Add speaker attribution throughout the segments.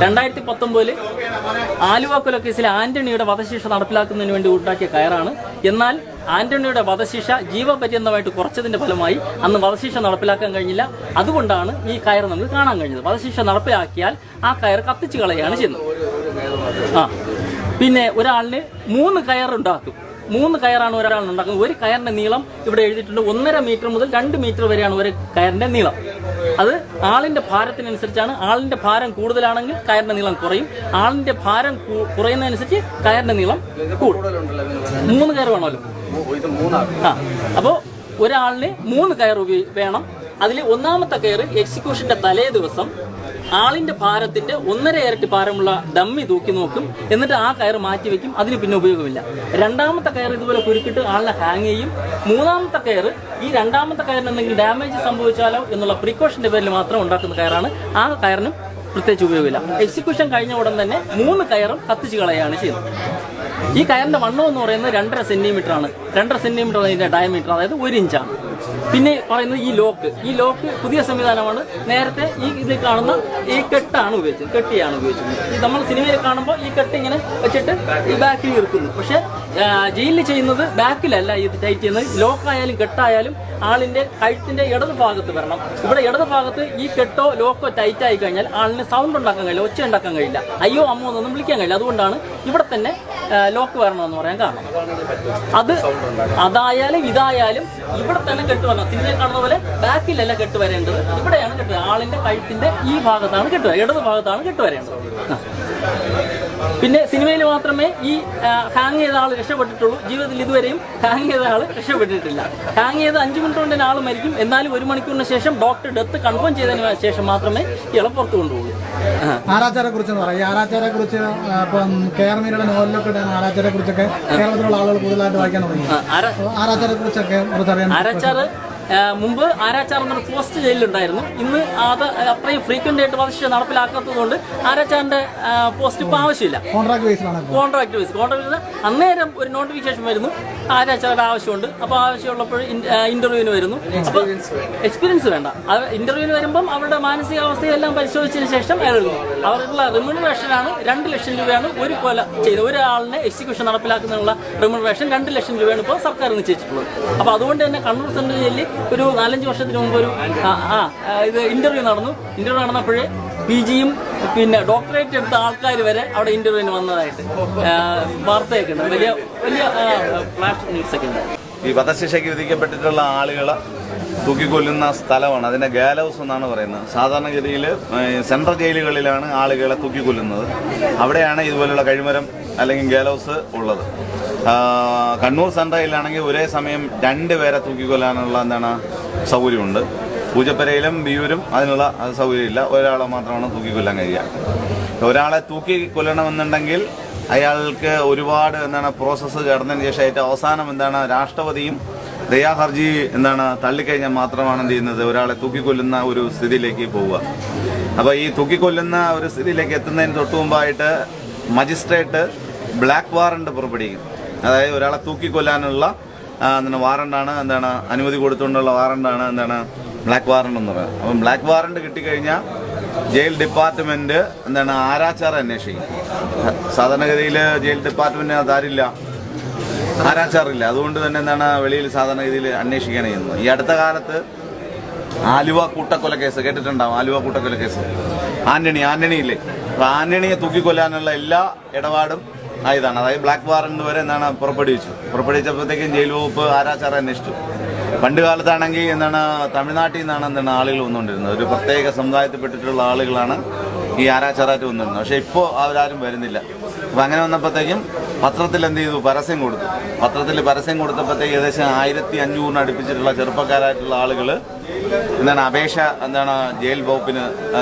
Speaker 1: 2019 ആലുവ കൊലക്കേസിലെ ആന്റണിയുടെ വധശിക്ഷ നടപ്പിലാക്കുന്നതിന് വേണ്ടി ഉണ്ടാക്കിയ കയറാണ്. എന്നാൽ ആന്റണിയുടെ വധശിക്ഷ ജീവപര്യന്തമായിട്ട് കുറച്ചതിന്റെ ഫലമായി അന്ന് വധശിക്ഷ നടപ്പിലാക്കാൻ കഴിഞ്ഞില്ല. അതുകൊണ്ടാണ് ഈ കയർ നമുക്ക് കാണാൻ കഴിഞ്ഞത്. വധശിക്ഷ നടപ്പിലാക്കിയാൽ ആ കയർ കത്തിച്ചു കളയാണ് ചെയ്യുന്നത്. പിന്നെ ഒരാളിന് 3 കയറുണ്ടാക്കും. 3 കയറാണ് ഒരാൾ ഉണ്ടാക്കുന്നത്. ഒരു കയറിന്റെ നീളം ഇവിടെ എഴുതിയിട്ടുണ്ട് 1.5 മീറ്റർ മുതൽ 2 മീറ്റർ വരെയാണ് ഒരു കയറിന്റെ നീളം. അത് ആളിന്റെ ഭാരത്തിനനുസരിച്ചാണ്. ആളിന്റെ ഭാരം കൂടുതലാണെങ്കിൽ കയറിന്റെ നീളം കുറയും. ആളിന്റെ ഭാരം കുറയുന്നതനുസരിച്ച് കയറിന്റെ നീളം കൂടും. 3 കയർ വേണമല്ലോ. അപ്പോൾ ഒരാളിന് 3 കയർ വേണം. അതിൽ ഒന്നാമത്തെ കയർ എക്സിക്യൂഷന്റെ തലേ ദിവസം ആളിന്റെ ഭാരത്തിന്റെ 1.5 ഇരട്ടി ഭാരമുള്ള ഡമ്മി തൂക്കി നോക്കും. എന്നിട്ട് ആ കയർ മാറ്റിവെക്കും. അതിന് പിന്നെ ഉപയോഗമില്ല. രണ്ടാമത്തെ കയർ ഇതുപോലെ കുരുക്കിട്ട് ആളിനെ ഹാങ് ചെയ്യും. മൂന്നാമത്തെ കയർ ഈ രണ്ടാമത്തെ കയറിന് എന്തെങ്കിലും ഡാമേജ് സംഭവിച്ചാലോ എന്നുള്ള പ്രിക്കോഷന്റെ പേരിൽ മാത്രം ഉണ്ടാക്കുന്ന കയറാണ്. ആ കയറിനും പ്രത്യേകിച്ച് ഉപയോഗമില്ല. എക്സിക്യൂഷൻ കഴിഞ്ഞ ഉടൻ തന്നെ 3 കയറും കത്തിച്ചു കളയാണ് ചെയ്യുന്നത്. ഈ കയറിന്റെ വണ്ണം എന്ന് പറയുന്നത് 2.5 സെന്റിമീറ്റർ ആണ്. 2.5 സെന്റിമീറ്റർ അതിന്റെ ഡയമീറ്റർ, അതായത് 1 ഇഞ്ചാണ്. പിന്നെ പറയുന്നത് ഈ ലോക്ക് പുതിയ സംവിധാനമാണ്. നേരത്തെ ഇതിൽ കാണുന്ന ഈ കെട്ടാണ് ഉപയോഗിച്ചത്, കെട്ടിയാണ് ഉപയോഗിച്ചത്. നമ്മൾ സിനിമയിൽ കാണുമ്പോൾ ഈ കെട്ട് ഇങ്ങനെ വെച്ചിട്ട് ഈ ബാക്കിൽ ഇരിക്കുന്നു. പക്ഷെ ജയിലിൽ ചെയ്യുന്നത് ബാക്കിലല്ല ഇത് ടൈറ്റ് ചെയ്യുന്നത്. ലോക്കായാലും കെട്ടായാലും ആളിന്റെ കഴുത്തിന്റെ ഇടത് ഭാഗത്ത് വരണം. ഇവിടെ ഇടത് ഭാഗത്ത് ഈ കെട്ടോ ലോക്കോ ടൈറ്റ് ആയി കഴിഞ്ഞാൽ ആളിന് സൗണ്ട് ഉണ്ടാക്കാൻ കഴിയില്ല, ഒച്ച ഉണ്ടാക്കാൻ കഴിയില്ല, അയ്യോ അമ്മോ എന്നൊന്നും വിളിക്കാൻ കഴിയില്ല. അതുകൊണ്ടാണ് ഇവിടെ തന്നെ ലോക്ക് വരണമെന്ന് പറയാൻ കാരണം. അതായാലും ഇതായാലും ഇവിടെ തന്നെ കെട്ട് വരണം. സിനിമയിൽ കാണുന്ന പോലെ ബാക്കിലല്ല കെട്ട് വരേണ്ടത്, ഇവിടെയാണ് കെട്ട്. ആളിന്റെ കഴുത്തിന്റെ ഈ ഭാഗത്താണ് കെട്ട്, ഇടത് ഭാഗത്താണ് കെട്ട് വരേണ്ടത്. പിന്നെ സിനിമയിൽ മാത്രമേ ഈ ഹാങ് ചെയ്ത ആൾ രക്ഷപ്പെട്ടിട്ടുള്ളൂ. ജീവിതത്തിൽ ഇതുവരെയും ഹാങ് ചെയ്ത ആൾ രക്ഷപ്പെട്ടിട്ടില്ല. ഹാങ് ചെയ്ത് 5 മിനിറ്റ് കൊണ്ട് തന്നെ ആൾ മരിക്കും. എന്നാലും 1 മണിക്കൂറിന് ശേഷം ഡോക്ടർ ഡെത്ത് കൺഫേം ചെയ്തതിന് ശേഷം മാത്രമേ ഇയാളെ പുറത്തു കൊണ്ടുപോകൂ.
Speaker 2: ആരാച്ചാരെ കുറിച്ച് പറയാം. ആരാച്ചാരെ കുറിച്ച് ഇപ്പം KR-മീരയുടെ നോവലിലൊക്കെ ആരാച്ചാരെ കുറിച്ചൊക്കെ കേരളത്തിലുള്ള ആളുകൾ കൂടുതലായിട്ട് വായിക്കാൻ തുടങ്ങി. ആരാച്ചാരെ കുറിച്ചൊക്കെ
Speaker 1: ആരാച്ചാറ് മുമ്പ് ആരാച്ചാർ എന്നൊരു പോസ്റ്റ് ജയിലിലുണ്ടായിരുന്നു. ഇന്ന് അത് അത്രയും ഫ്രീക്വന്റ് ആയിട്ട് വധശിക്ഷ നടപ്പിലാക്കാത്തതുകൊണ്ട് ആരാച്ചാറിന്റെ പോസ്റ്റ് ഇപ്പൊ ആവശ്യമില്ല. കോൺട്രാക്ട് ബേസ് അന്നേരം ഒരു നോട്ടിഫിക്കേഷൻ വരുന്നു, ആരാച്ചാറുടെ ആവശ്യമുണ്ട്. അപ്പൊ ആവശ്യമുള്ളപ്പോൾ ഇന്റർവ്യൂവിന് വരുന്നു. അപ്പൊ എക്സ്പീരിയൻസ് വേണ്ട. ഇന്റർവ്യൂവിന് വരുമ്പം അവരുടെ മാനസികാവസ്ഥയെല്ലാം പരിശോധിച്ചതിന് ശേഷം എഴുതുന്നു. അവർക്കുള്ള റിമ്യൂണറേഷനാണ് 2 ലക്ഷം രൂപയാണ് ഒരു കൊല ചെയ്ത ഒരാളിനെ എക്സിക്യൂഷൻ നടപ്പിലാക്കുന്നതിനുള്ള റിമ്യൂണറേഷൻ 2 ലക്ഷം രൂപയാണ് ഇപ്പോൾ സർക്കാർ നിശ്ചയിച്ചിട്ടുള്ളത്. അപ്പൊ അതുകൊണ്ട് തന്നെ കണ്ണൂർ സെൻട്രൽ ജയിലിൽ ഒരു 4-5 വർഷത്തിന് മുമ്പ് ഒരു ഇത് ഇന്റർവ്യൂ നടന്നപ്പോഴേ PGയും പിന്നെ ഡോക്ടറേറ്റ് എടുത്ത ആൾക്കാർ വരെ അവിടെ ഇന്റർവ്യൂവിന് വന്നതായിട്ട് വാർത്തയൊക്കെ ഉണ്ട്. വലിയ വലിയ ഫ്ലാഷ് ന്യൂസ് ഒക്കെ ഉണ്ട്.
Speaker 3: ഈ വധശിക്ഷയ്ക്ക് വിധിക്കപ്പെട്ടിട്ടുള്ള ആളുകളെ തൂക്കിക്കൊല്ലുന്ന സ്ഥലമാണ്, അതിന്റെ ഗാലൗസ് എന്നാണ് പറയുന്നത്. സാധാരണഗതിയിൽ സെൻട്രൽ ജയിലുകളിലാണ് ആളുകളെ തൂക്കിക്കൊല്ലുന്നത്. അവിടെയാണ് ഇതുപോലുള്ള കഴിമരം അല്ലെങ്കിൽ ഗാലൗസ് ഉള്ളത്. കണ്ണൂർ സെൻട്രലിലാണെങ്കിൽ ഒരേ സമയം 2 പേരെ തൂക്കിക്കൊല്ലാനുള്ള സൗകര്യമുണ്ട്. പൂജപ്പരയിലും വിയൂരും അതിനുള്ള സൗകര്യമില്ല. ഒരാളെ മാത്രമാണ് തൂക്കിക്കൊല്ലാൻ കഴിയുക. ഒരാളെ തൂക്കിക്കൊല്ലണമെന്നുണ്ടെങ്കിൽ അയാൾക്ക് ഒരുപാട് പ്രോസസ്സ് കടന്നതിന് ശേഷം ഏറ്റവും അവസാനം രാഷ്ട്രപതിയും ദയാഹർജി തള്ളിക്കഴിഞ്ഞാൽ മാത്രമാണ് എന്ത് ചെയ്യുന്നത്, ഒരാളെ തൂക്കിക്കൊല്ലുന്ന ഒരു സ്ഥിതിയിലേക്ക് പോവുക. അപ്പോൾ ഈ തൂക്കിക്കൊല്ലുന്ന ഒരു സ്ഥിതിയിലേക്ക് എത്തുന്നതിന് തൊട്ടു മുമ്പായിട്ട് മജിസ്ട്രേറ്റ് ബ്ലാക്ക് വാറണ്ട് പുറപ്പെടുവിക്കും. അതായത് ഒരാളെ തൂക്കിക്കൊല്ലാനുള്ള വാറണ്ടാണ് അനുമതി കൊടുത്തുകൊണ്ടുള്ള വാറണ്ടാണ് ബ്ലാക്ക് വാറണ്ട് എന്ന് പറയുന്നത്. അപ്പം ബ്ലാക്ക് വാറണ്ട് കിട്ടിക്കഴിഞ്ഞാൽ ജയിൽ ഡിപ്പാർട്ട്മെന്റ് ആരാച്ചാർ അന്വേഷിക്കും. സാധാരണഗതിയിൽ ജയിൽ ഡിപ്പാർട്ട്മെന്റിന് അതാരില്ല, ആരാച്ചാറില്ല. അതുകൊണ്ട് തന്നെ വെളിയിൽ സാധാരണഗതിയിൽ അന്വേഷിക്കാൻ ചെയ്യുന്നത്. ഈ അടുത്ത കാലത്ത് ആലുവ കൂട്ടക്കൊലക്കേസ് കേട്ടിട്ടുണ്ടാവും. ആലുവ കൂട്ടക്കൊലക്കേസ് ആന്റണിയില്ലേ, അപ്പൊ ആന്റണിയെ തൂക്കിക്കൊല്ലാനുള്ള എല്ലാ ഇടപാടും ആയതാണ്. അതായത് ബ്ലാക്ക് വാറണ്ട് വരെ പുറപ്പെടുവിച്ചപ്പോഴത്തേക്കും ജയിൽ വകുപ്പ് ആരാച്ചാർ അന്വേഷിച്ചു. പണ്ട് കാലത്താണെങ്കിൽ തമിഴ്നാട്ടിൽ നിന്നാണ് ആളുകൾ വന്നുകൊണ്ടിരുന്നത്. ഒരു പ്രത്യേക സമുദായത്തിൽപ്പെട്ടിട്ടുള്ള ആളുകളാണ് ഈ ആരാച്ചാറായിട്ട് വന്നിരുന്നത്. പക്ഷെ ഇപ്പോൾ അവരാരും വരുന്നില്ല. അപ്പം അങ്ങനെ വന്നപ്പോഴത്തേക്കും പത്രത്തിൽ എന്ത് ചെയ്തു, പരസ്യം കൊടുത്തു. പത്രത്തിൽ പരസ്യം കൊടുത്തപ്പോഴത്തേക്ക് ഏകദേശം 1500 അടുപ്പിച്ചിട്ടുള്ള ചെറുപ്പക്കാരായിട്ടുള്ള ആളുകൾ അപേക്ഷ ജയിൽ വകുപ്പിന്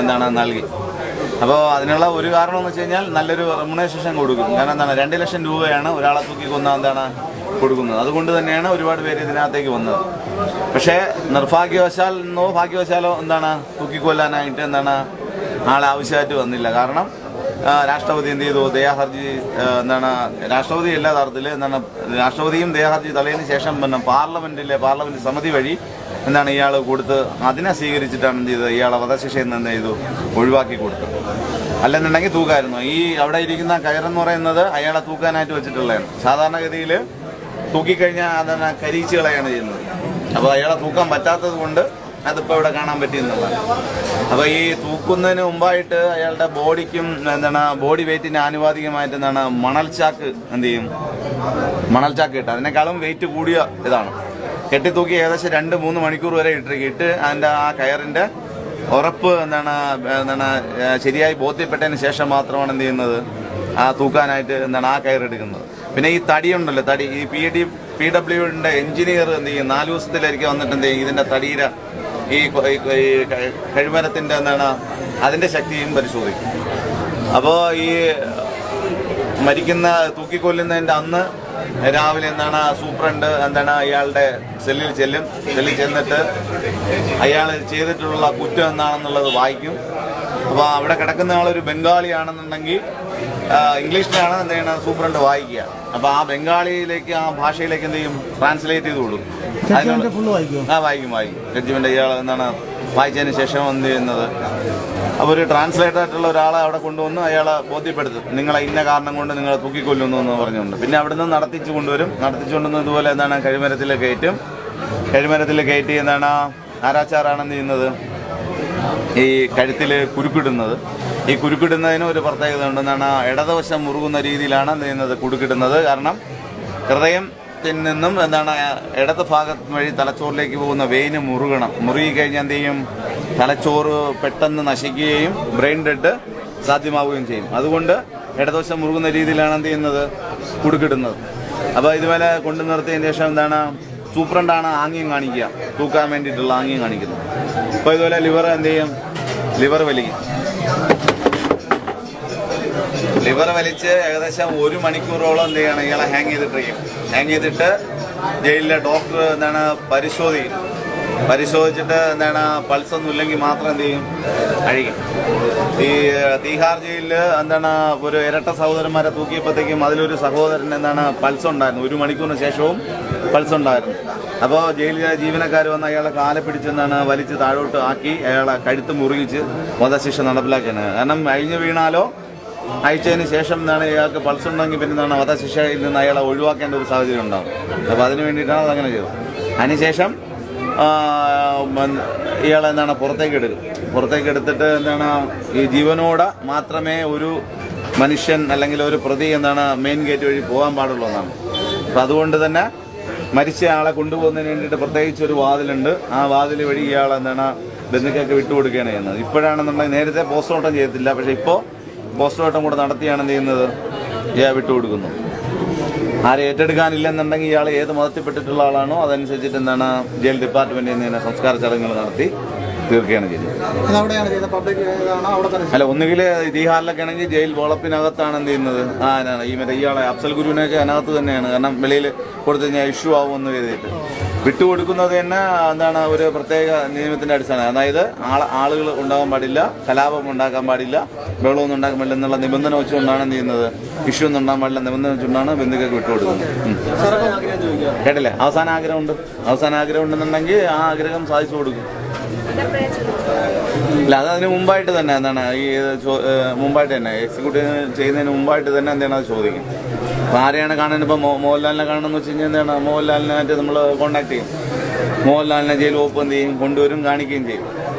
Speaker 3: നൽകി. അപ്പോൾ അതിനുള്ള ഒരു കാരണം എന്ന് വെച്ച് കഴിഞ്ഞാൽ നല്ലൊരു റെമ്യൂണറേഷൻ കൊടുക്കും. കാരണം 2 ലക്ഷം രൂപയാണ് ഒരാളെ തൂക്കിക്കൊന്ന കൊടുക്കുന്നത്. അതുകൊണ്ട് തന്നെയാണ് ഒരുപാട് പേര് ഇതിനകത്തേക്ക് വന്നത്. പക്ഷേ നിർഭാഗ്യവശാലോ ഭാഗ്യവശാലോ തൂക്കിക്കൊല്ലാനായിട്ട് ആളെ ആവശ്യമായിട്ട് വന്നില്ല. കാരണം രാഷ്ട്രപതി എന്ത് ചെയ്തു, ദയാഹർജി രാഷ്ട്രപതി എല്ലാ തരത്തിൽ രാഷ്ട്രപതിയും ദയാഹർജി തലയിന് ശേഷം പാർലമെന്റ് സമിതി വഴി ഇയാൾ കൊടുത്ത് അതിനെ സ്വീകരിച്ചിട്ടാണ് എന്ത് ചെയ്തത്, ഇയാളെ വധശിക്ഷയിൽ നിന്ന് എന്ത് ചെയ്തു, ഒഴിവാക്കി കൊടുത്തത്. അല്ലെന്നുണ്ടെങ്കിൽ തൂക്കായിരുന്നു. ഈ അവിടെ ഇരിക്കുന്ന കയറെന്ന് പറയുന്നത് അയാളെ തൂക്കാനായിട്ട് വെച്ചിട്ടുള്ളതാണ്. സാധാരണഗതിയിൽ തൂക്കിക്കഴിഞ്ഞാൽ അതാണ് കരിയിച്ച് കളയാണ് ചെയ്യുന്നത്. അപ്പോൾ അയാളെ തൂക്കാൻ പറ്റാത്തത് കൊണ്ട് അതിപ്പോൾ ഇവിടെ കാണാൻ പറ്റിയെന്നുള്ളതാണ്. അപ്പോൾ ഈ തൂക്കുന്നതിന് മുമ്പായിട്ട് അയാളുടെ ബോഡിക്കും ബോഡി വെയിറ്റിന് ആനുപാതികമായിട്ട് മണൽച്ചാക്ക് എന്ത് ചെയ്യും, മണൽച്ചാക്ക് ഇട്ട് അതിനേക്കാളും വെയിറ്റ് കൂടിയ ഇതാണ് കെട്ടിത്തൂക്കി ഏകദേശം 2-3 മണിക്കൂർ വരെ ഇട്ട് അതിൻ്റെ ആ കയറിൻ്റെ ഉറപ്പ് ശരിയായി ബോധ്യപ്പെട്ടതിന് ശേഷം മാത്രമാണ് എന്ത് ചെയ്യുന്നത്, ആ തൂക്കാനായിട്ട് ആ കയറെടുക്കുന്നത്. പിന്നെ ഈ തടിയുണ്ടല്ലോ, തടി ഈ PWD എഞ്ചിനീയർ എന്ത് ചെയ്യും 4 ദിവസത്തിലായിരിക്കും വന്നിട്ട് എന്ത് ചെയ്യും ഇതിൻ്റെ തടിയുടെ ഈ കഴിമരത്തിൻ്റെ അതിൻ്റെ ശക്തിയും പരിശോധിക്കും. അപ്പോൾ ഈ മരിക്കുന്ന തൂക്കിക്കൊല്ലുന്നതിൻ്റെ അന്ന് രാവിലെ സൂപ്രണ്ട് അയാളുടെ സെല്ലിൽ ചെന്നിട്ട് അയാൾ ചെയ്തിട്ടുള്ള കുറ്റം എന്താണെന്നുള്ളത് വായിക്കും. അപ്പോൾ അവിടെ കിടക്കുന്ന ആളൊരു ബംഗാളിയാണെന്നുണ്ടെങ്കിൽ ഇംഗ്ലീഷിലാണ് എന്ത് ചെയ്യണം സൂപ്രണ്ട് വായിക്കുക. അപ്പോൾ ആ ബംഗാളിയിലേക്ക് ആ ഭാഷയിലേക്ക് എന്ത് ചെയ്യും ട്രാൻസ്ലേറ്റ് ചെയ്ത് കൊടുക്കും. വായിക്കും. ജഡ്ജിമെന്റ് ഇയാൾ വായിച്ചതിന് ശേഷം എന്ത് ചെയ്യുന്നത്, അപ്പോൾ ഒരു ട്രാൻസ്ലേറ്റർ ആയിട്ടുള്ള ഒരാളെ അവിടെ കൊണ്ടുവന്ന് അയാളെ ബോധ്യപ്പെടുത്തും, നിങ്ങളെ ഇന്ന കാരണം കൊണ്ട് നിങ്ങളെ തൂക്കിക്കൊല്ലുന്നു എന്ന് പറഞ്ഞുകൊണ്ട്. പിന്നെ അവിടെ നിന്ന് നടത്തിച്ചു കൊണ്ടുവന്ന് ഇതുപോലെ കഴിമരത്തിൽ കയറ്റി ആരാച്ചാറാണെന്ന് ചെയ്യുന്നത് ഈ കഴുത്തിൽ കുരുക്കിടുന്നത്. ഈ കുരുക്കിടുന്നതിന് ഒരു പ്രത്യേകത ഉണ്ട്. ഇടതുവശം മുറുകുന്ന രീതിയിലാണ് എന്ത് ചെയ്യുന്നത് കുരുക്കിടുന്നത്. കാരണം ഹൃദയത്തിൽ നിന്നും ഇടത് ഭാഗം വഴി തലച്ചോറിലേക്ക് പോകുന്ന വെയിന് മുറുകിക്കഴിഞ്ഞാൽ എന്ത് ചെയ്യും, തലച്ചോറ് പെട്ടെന്ന് നശിക്കുകയും ബ്രെയിൻ ഡെഡ് സാധ്യമാവുകയും ചെയ്യും. അതുകൊണ്ട് ഇടതുവശം മുറുകുന്ന രീതിയിലാണ് എന്ത് ചെയ്യുന്നത് കുടുക്കിടുന്നത്. അപ്പോൾ ഇതുപോലെ കൊണ്ടു നിർത്തിയതിന് ശേഷം സൂപ്രണ്ടാണ് ആംഗ്യം കാണിക്കുക, തൂക്കാൻ വേണ്ടിയിട്ടുള്ള ആംഗ്യം കാണിക്കുന്നത്. അപ്പോൾ ഇതുപോലെ ലിവർ എന്ത് ചെയ്യും, ലിവർ വലിച്ച് ഏകദേശം 1 മണിക്കൂറോളം എന്ത് ചെയ്യണം ഇയാളെ ഹാങ് ചെയ്തിട്ട് ജയിലിലെ ഡോക്ടർ പരിശോധിച്ചിട്ട് പൾസൊന്നും ഇല്ലെങ്കിൽ മാത്രം എന്ത് ചെയ്യും അഴിക്കും. ഈ തീഹാർ ജയിലിൽ ഒരു ഇരട്ട സഹോദരന്മാരെ തൂക്കിയപ്പോഴത്തേക്കും അതിലൊരു സഹോദരൻ പൾസ് ഉണ്ടായിരുന്നു. 1 മണിക്കൂറിന് ശേഷവും പൾസ് ഉണ്ടായിരുന്നു. അപ്പോൾ ജയിലിലെ ജീവനക്കാർ വന്ന് അയാളെ കാലെ പിടിച്ച് വലിച്ച് താഴോട്ട് ആക്കി അയാളെ കഴുത്ത് മുറുകിച്ച് വധശിക്ഷ നടപ്പിലാക്കിയാണ്. കാരണം അഴിഞ്ഞു വീണാലോ അയച്ചതിന് ശേഷം ഇയാൾക്ക് പൾസ് ഉണ്ടെങ്കിൽ പിന്നെ വധശിക്ഷയിൽ നിന്ന് അയാളെ ഒഴിവാക്കേണ്ട ഒരു സാഹചര്യം ഉണ്ടാകും. അപ്പോൾ അതിന് വേണ്ടിയിട്ടാണ് അതങ്ങനെ ചെയ്തത്. അതിനുശേഷം ഇയാളെ പുറത്തേക്ക് എടുത്തിട്ട് ഈ ജീവനോടെ മാത്രമേ ഒരു മനുഷ്യൻ അല്ലെങ്കിൽ ഒരു പ്രതി മെയിൻ ഗേറ്റ് വഴി പോകാൻ പാടുള്ളൂ എന്നാണ്. അപ്പം അതുകൊണ്ട് തന്നെ മരിച്ച ആളെ കൊണ്ടുപോകുന്നതിന് വേണ്ടിയിട്ട് പ്രത്യേകിച്ച് ഒരു വാതിലുണ്ട്. ആ വാതിൽ വഴി ഇയാളെ ബന്ധുക്കൾക്ക് വിട്ടുകൊടുക്കുകയാണ് ചെയ്യുന്നത്. ഇപ്പോഴാണെന്നുണ്ടെങ്കിൽ നേരത്തെ പോസ്റ്റ്മോർട്ടം ചെയ്തിട്ടില്ല, പക്ഷേ ഇപ്പോൾ പോസ്റ്റ്മോർട്ടം കൂടെ നടത്തിയാണ് ചെയ്യുന്നത്, ഇയാൾ വിട്ടുകൊടുക്കുന്നു. ആരെ ഏറ്റെടുക്കാനില്ലെന്നുണ്ടെങ്കിൽ ഇയാൾ ഏത് മതത്തിൽപ്പെട്ടിട്ടുള്ള ആളാണോ അതനുസരിച്ചിട്ട് ജയിൽ ഡിപ്പാർട്ട്മെന്റിൽ നിന്ന് സംസ്കാര ചടങ്ങുകൾ നടത്തി തീർക്കുകയാണ് ചെയ്യുന്നത്. അല്ല, ഒന്നുകിൽ തീഹാറിലൊക്കെ ആണെങ്കിൽ ജയിൽ വളപ്പിനകത്താണ് എന്ത് ചെയ്യുന്നത്. ഇയാളെ അഫ്സൽ ഗുരുവിനൊക്കെ അതിനകത്ത് തന്നെയാണ്. കാരണം വെളിയിൽ കൊടുത്തു കഴിഞ്ഞാൽ ഇഷ്യൂ ആവുമെന്ന് കരുതിയിട്ട് വിട്ടുകൊടുക്കുന്നത് തന്നെ ഒരു പ്രത്യേക നിയമത്തിന്റെ അടിസ്ഥാനം. അതായത് ആളുകൾ ഉണ്ടാകാൻ പാടില്ല, കലാപം ഉണ്ടാക്കാൻ പാടില്ല, വെള്ളമൊന്നും ഉണ്ടാക്കാൻ പാടില്ല എന്നുള്ള നിബന്ധന വെച്ചുകൊണ്ടാണ് എന്ത് ചെയ്യുന്നത്, ഇഷ്യൂ ഒന്നും ഉണ്ടാകാൻ പാടില്ല നിബന്ധന വെച്ചുകൊണ്ടാണ് ബന്ധുക്കൾക്ക് വിട്ടുകൊടുക്കുന്നത്. കേട്ടില്ലേ? അവസാന ആഗ്രഹം ഉണ്ടെന്നുണ്ടെങ്കിൽ ആ ആഗ്രഹം സാധിച്ചു കൊടുക്കും. അല്ല, അതിന് മുമ്പായിട്ട് തന്നെ മുമ്പായിട്ട് തന്നെ എക്സിക്യൂട്ടീവ് ചെയ്യുന്നതിന് മുമ്പായിട്ട് തന്നെ എന്താണ് അത് ചോദിക്കും. അപ്പോൾ ആരെയാണ് കാണാൻ, ഇപ്പോൾ മോഹൻലാലിനെ കാണണമെന്ന് വെച്ച് കഴിഞ്ഞാൽ എന്താണ് മോഹൻലാലിനായിട്ട് നമ്മൾ കോൺടാക്ട് ചെയ്യും. മോഹൻലാലിനെ ജയിൽ വകുപ്പ് എന്ത് ചെയ്യും, കൊണ്ടുവരും, കാണിക്കുകയും ചെയ്യും.